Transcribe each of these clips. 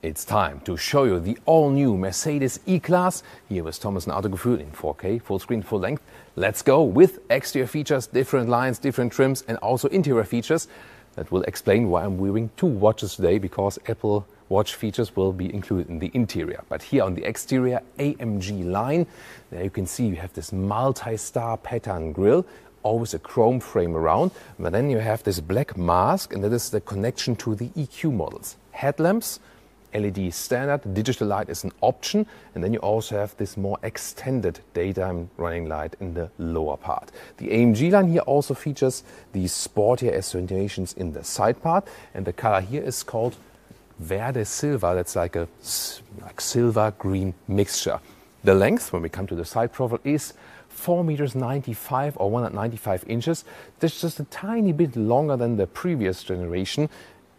It's time to show you the all-new Mercedes E-Class, here with Thomas and Autogefühl in 4K, full screen, full length. Let's go with exterior features, different lines, different trims, and also interior features. That will explain why I'm wearing two watches today, because Apple Watch features will be included in the interior. But here on the exterior AMG line, there you can see you have this multi-star pattern grille, always a chrome frame around, but then you have this black mask, and that is the connection to the EQ models. Headlamps, LED standard, digital light is an option, and then you also have this more extended daytime running light in the lower part. The AMG line here also features these sportier accentuations in the side part, and the color here is called Verde Silver. That's like a silver green mixture. The length, when we come to the side profile, is 4.95 meters or 195 inches. That's just a tiny bit longer than the previous generation.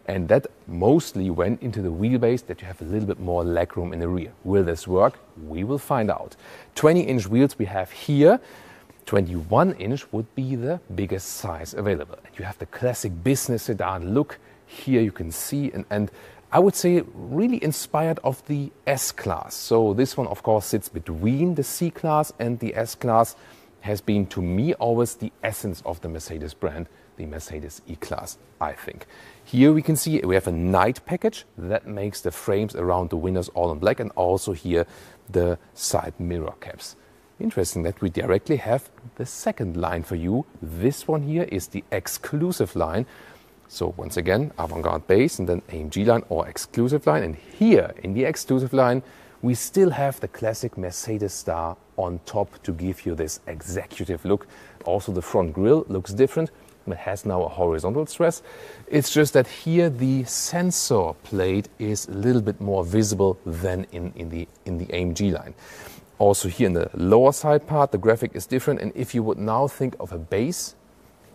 And that mostly went into the wheelbase, that you have a little bit more legroom in the rear. Will this work? We will find out. 20-inch wheels we have here. 21-inch would be the biggest size available. And you have the classic business sedan look. Here you can see, and I would say really inspired of the S-Class. So this one, of course, sits between the C-Class and the S-Class. Has been, to me, always the essence of the Mercedes brand, the Mercedes E-Class, I think. Here we can see we have a night package that makes the frames around the windows all in black, and also here the side mirror caps. Interesting that we directly have the second line for you. This one here is the exclusive line. So once again, avant-garde base and then AMG line or exclusive line. And here in the exclusive line, we still have the classic Mercedes star on top to give you this executive look. Also the front grille looks different. It has now a horizontal stress. It's just that here the sensor plate is a little bit more visible than in the AMG line. Also here in the lower side part, the graphic is different. And if you would now think of a base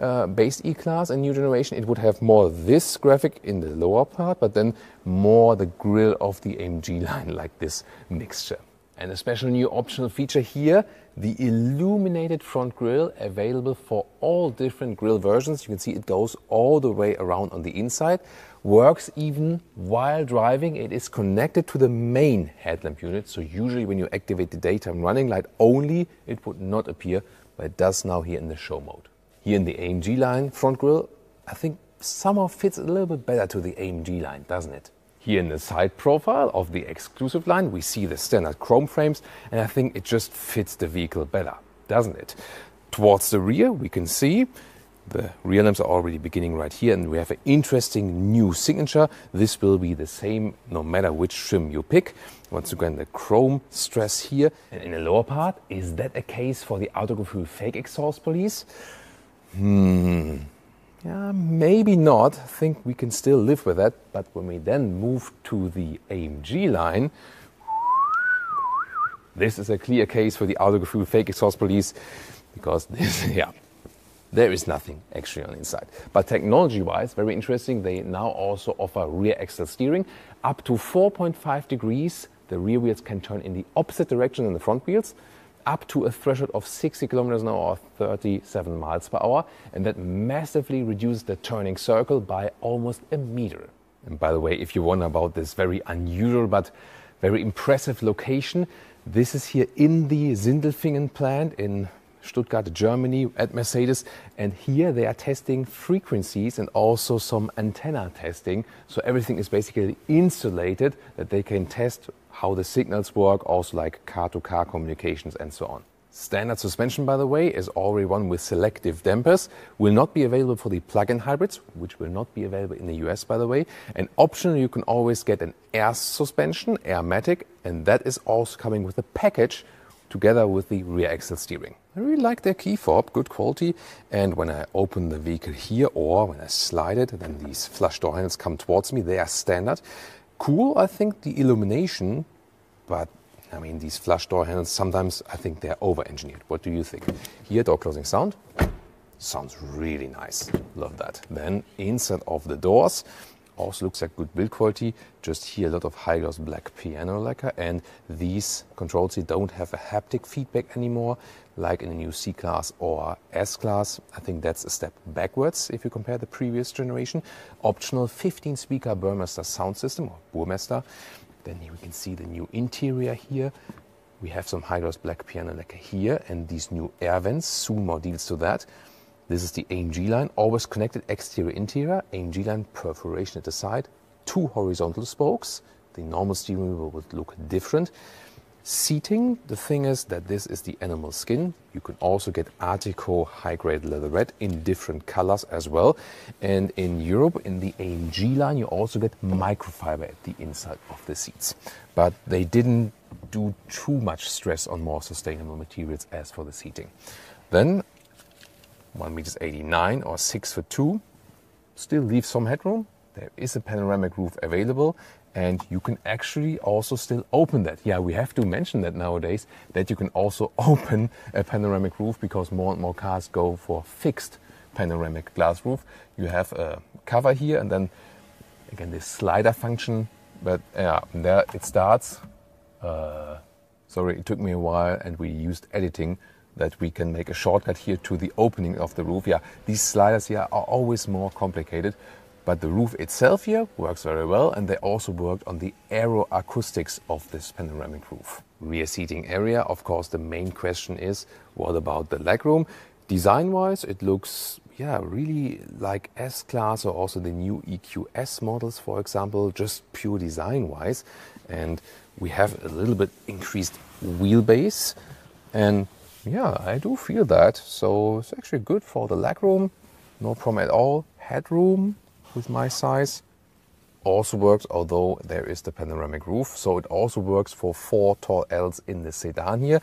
E-Class, a new generation, it would have more this graphic in the lower part, but then more the grille of the AMG line, like this mixture. And a special new optional feature here, the illuminated front grille, available for all different grille versions. You can see it goes all the way around on the inside. Works even while driving. It is connected to the main headlamp unit. So usually when you activate the daytime running light only, it would not appear, but it does now here in the show mode. Here in the AMG line front grille, I think somehow fits a little bit better to the AMG line, doesn't it? Here in the side profile of the exclusive line, we see the standard chrome frames, and I think it just fits the vehicle better, doesn't it? Towards the rear, we can see the rear lamps are already beginning right here, and we have an interesting new signature. This will be the same no matter which trim you pick. Once again, the chrome stress here. And in the lower part, is that a case for the Autogefühl fake exhaust police? Yeah, maybe not. I think we can still live with that. But when we then move to the AMG line, this is a clear case for the Autogefühl fake exhaust police, because this, yeah, there is nothing actually on the inside. But technology-wise, very interesting, they now also offer rear axle steering. Up to 4.5 degrees, the rear wheels can turn in the opposite direction than the front wheels, up to a threshold of 60 kilometers an hour or 37 miles per hour. And that massively reduces the turning circle by almost a meter. And by the way, if you wonder about this very unusual but very impressive location, this is here in the Sindelfingen plant in Stuttgart, Germany, at Mercedes. And here they are testing frequencies and also some antenna testing. So everything is basically insulated, that they can test how the signals work, also like car-to-car communications and so on. Standard suspension, by the way, is already one with selective dampers. Will not be available for the plug-in hybrids, which will not be available in the US, by the way. And optionally, you can always get an air suspension, Airmatic, and that is also coming with a package together with the rear axle steering. I really like their key fob, good quality. And when I open the vehicle here, or when I slide it, then these flush door handles come towards me. They are standard. Cool, I think, the illumination, but I mean, these flush door handles, sometimes I think they're over-engineered. What do you think? Here, door closing sound. Sounds really nice. Love that. Then inside of the doors, Also looks like good build quality. Just here a lot of high gloss black piano lacquer, and these controls here don't have a haptic feedback anymore like in the new C-Class or S-Class. I think that's a step backwards if you compare the previous generation. Optional 15-speaker Burmester sound system, or Burmester. Then here we can see the new interior here. We have some high gloss black piano lacquer here and these new air vents. Soon more deals to that. This is the AMG line, always connected exterior interior. AMG line perforation at the side, 2 horizontal spokes. The normal steering wheel would look different. Seating, the thing is that this is the animal skin. You can also get Artico high-grade leatherette in different colors as well. And in Europe, in the AMG line, you also get microfiber at the inside of the seats. But they didn't do too much stress on more sustainable materials as for the seating. Then 1.89 m or 6'2", still leaves some headroom. There is a panoramic roof available. And you can actually also still open that. Yeah, we have to mention that nowadays, that you can also open a panoramic roof because more and more cars go for fixed panoramic glass roof. You have a cover here and then again this slider function. But yeah, there it starts. Sorry, it took me a while and we used editing that we can make a shortcut here to the opening of the roof. Yeah, these sliders here are always more complicated. But the roof itself here works very well, and they also worked on the aeroacoustics of this panoramic roof. Rear seating area, of course, the main question is, what about the legroom? Design-wise, it looks, yeah, really like S-Class or also the new EQS models, for example, just pure design-wise. And we have a little bit increased wheelbase, and yeah, I do feel that. So it's actually good for the legroom, no problem at all. Headroom, with my size, also works, although there is the panoramic roof, so it also works for 4 tall Ls in the sedan here.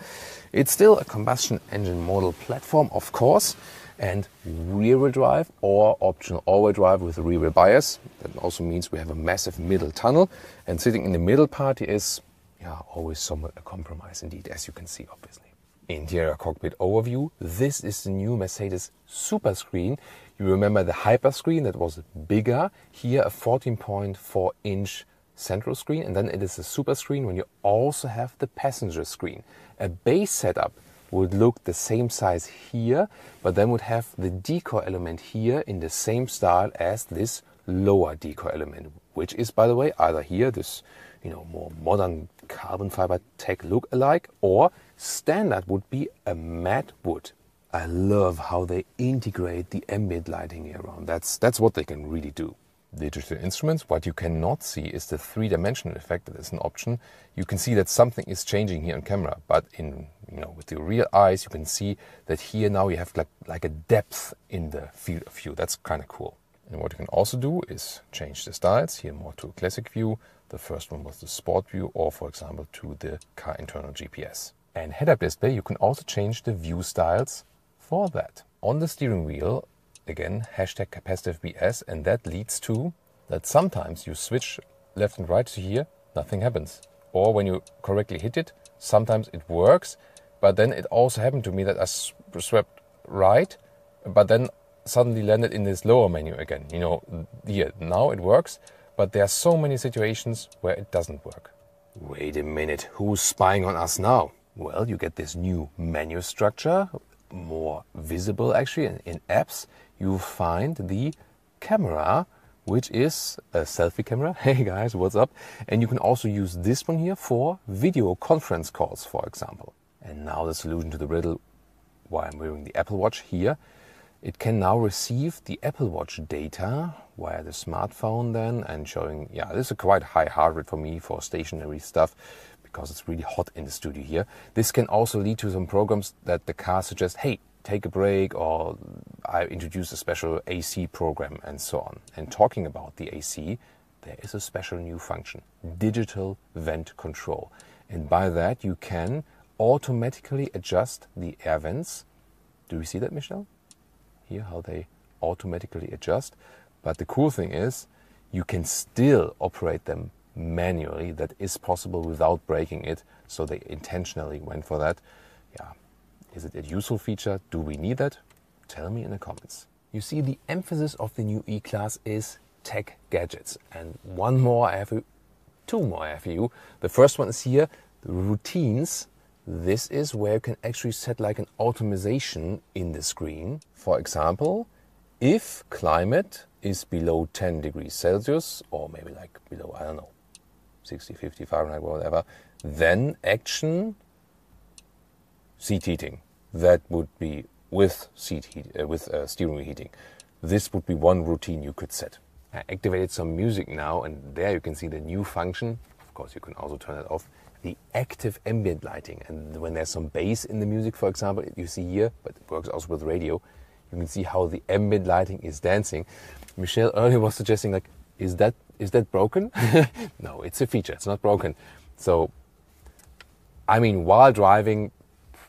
It's still a combustion engine model platform, of course, and rear-wheel drive or optional all-wheel drive with a rear-wheel bias. That also means we have a massive middle tunnel, and sitting in the middle part is, yeah, always somewhat a compromise indeed, as you can see, obviously. Interior cockpit overview. This is the new Mercedes Super Screen. You remember the Hyper screen that was bigger. Here a 14.4-inch central screen, and then it is a Super Screen when you also have the passenger screen. A base setup would look the same size here, but then would have the decor element here in the same style as this lower decor element, which is, by the way, either here this, you know, more modern carbon fiber tech look alike, or standard would be a matte wood. I love how they integrate the ambient lighting here around. That's what they can really do. Digital instruments. What you cannot see is the 3-dimensional effect. That is an option. You can see that something is changing here on camera, but in, you know, with your real eyes, you can see that here now you have like a depth in the field of view. That's kind of cool. And what you can also do is change the styles. Here more to a classic view. The first one was the sport view, or for example to the car internal GPS. And head-up display, you can also change the view styles for that. On the steering wheel, again, hashtag capacitive BS, and that leads to that sometimes you switch left and right to here, nothing happens. Or when you correctly hit it, sometimes it works, but then it also happened to me that I swept right, but then suddenly landed in this lower menu again. You know, here, now it works, but there are so many situations where it doesn't work. Wait a minute, who's spying on us now? Well, you get this new menu structure, more visible actually. In apps, you find the camera, which is a selfie camera. Hey guys, what's up? And you can also use this one here for video conference calls, for example. And now the solution to the riddle, why I'm wearing the Apple Watch here. It can now receive the Apple Watch data via the smartphone then, and showing, yeah, this is a quite high heart rate for me for stationary stuff, because it's really hot in the studio here. This can also lead to some programs that the car suggests, hey, take a break, or I introduce a special AC program and so on. And talking about the AC, there is a special new function, digital vent control. And by that you can automatically adjust the air vents. Do you see that, Michelle? Here, how they automatically adjust. But the cool thing is, you can still operate them manually. That is possible without breaking it, so they intentionally went for that. Yeah, is it a useful feature? Do we need that? Tell me in the comments. You see, the emphasis of the new E-Class is tech gadgets. And two more I have for you. The first one is here, the routines. This is where you can actually set like an automation in the screen. For example, if climate is below 10 degrees Celsius, or maybe like below, I don't know, 60, 50 Fahrenheit, whatever, then action seat heating. That would be with steering wheel heating. This would be one routine you could set. I activated some music now, and there you can see the new function. Of course, you can also turn it off. The active ambient lighting. And when there's some bass in the music, for example, you see here, but it works also with radio, you can see how the ambient lighting is dancing. Michelle earlier was suggesting, like, is that broken? No, it's a feature. It's not broken. So, I mean, while driving,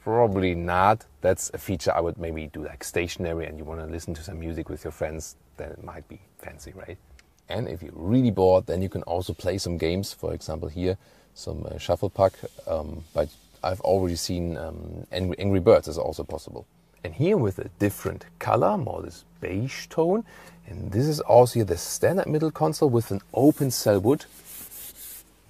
probably not. That's a feature I would maybe do like stationary, and you want to listen to some music with your friends, then it might be fancy, right? And if you're really bored, then you can also play some games. For example, here, some shuffle puck. But I've already seen Angry Birds is also possible. And here with a different color, more this beige tone. And this is also the standard middle console with an open cell wood.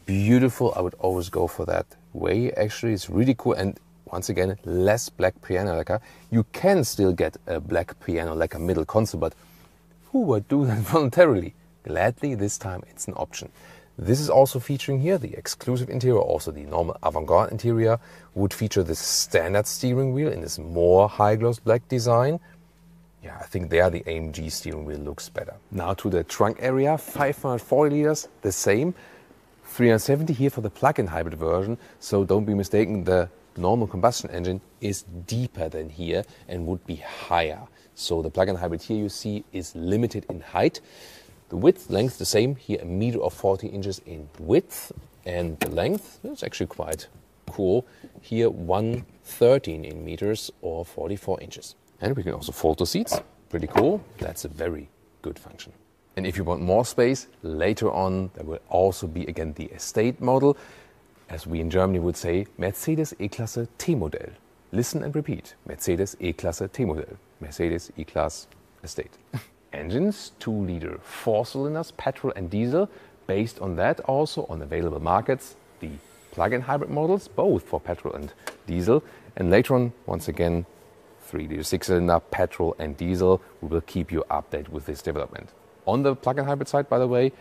Beautiful. I would always go for that way. Actually, it's really cool. And once again, less black piano lacquer. You can still get a black piano lacquer middle console, but who would do that voluntarily? Gladly, this time it's an option. This is also featuring here the exclusive interior, also the normal avant-garde interior would feature this standard steering wheel in this more high-gloss black design. Yeah, I think there the AMG steering wheel looks better. Now to the trunk area, 540 liters, the same. 370 here for the plug-in hybrid version, so don't be mistaken, the normal combustion engine is deeper than here and would be higher. So the plug-in hybrid here you see is limited in height. The width, length the same, here 1.40 meters in width, and the length is actually quite cool. Here 113 in meters or 44 inches. And we can also fold the seats, pretty cool. That's a very good function. And if you want more space, later on there will also be again the estate model. As we in Germany would say, Mercedes E-Klasse T-Modell. Listen and repeat, Mercedes E-Klasse T-Modell, Mercedes E-Class Estate. Engines, 2-liter 4-cylinders, petrol and diesel. Based on that also on available markets, the plug-in hybrid models, both for petrol and diesel. And later on, once again, 3-liter 6-cylinder, petrol and diesel. We will keep you updated with this development. On the plug-in hybrid side, by the way,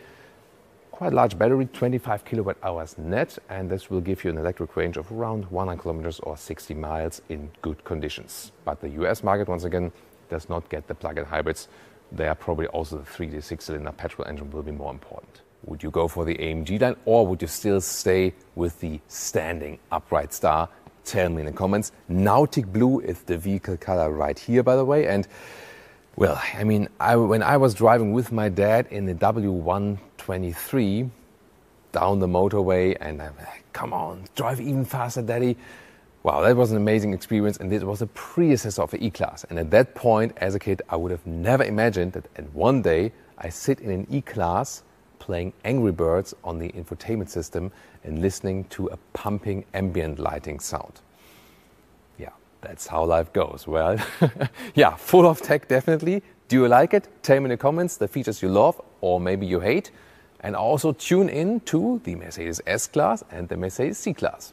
quite large battery, 25 kilowatt hours net, and this will give you an electric range of around 100 kilometers or 60 miles in good conditions. But the US market, once again, does not get the plug-in hybrids. There probably also the 3-liter 6-cylinder petrol engine will be more important. Would you go for the AMG line, or would you still stay with the standing upright star? Tell me in the comments. Nautic blue is the vehicle color right here, by the way. And well, I mean, when I was driving with my dad in the W123 down the motorway, and I'm like, come on, drive even faster, Daddy. Wow, that was an amazing experience, and this was a predecessor of the E-Class. And at that point, as a kid, I would have never imagined that one day I sit in an E-Class playing Angry Birds on the infotainment system and listening to a pumping ambient lighting sound. Yeah, that's how life goes. Well, yeah, full of tech, definitely. Do you like it? Tell me in the comments the features you love or maybe you hate. And also tune in to the Mercedes S-Class and the Mercedes C-Class.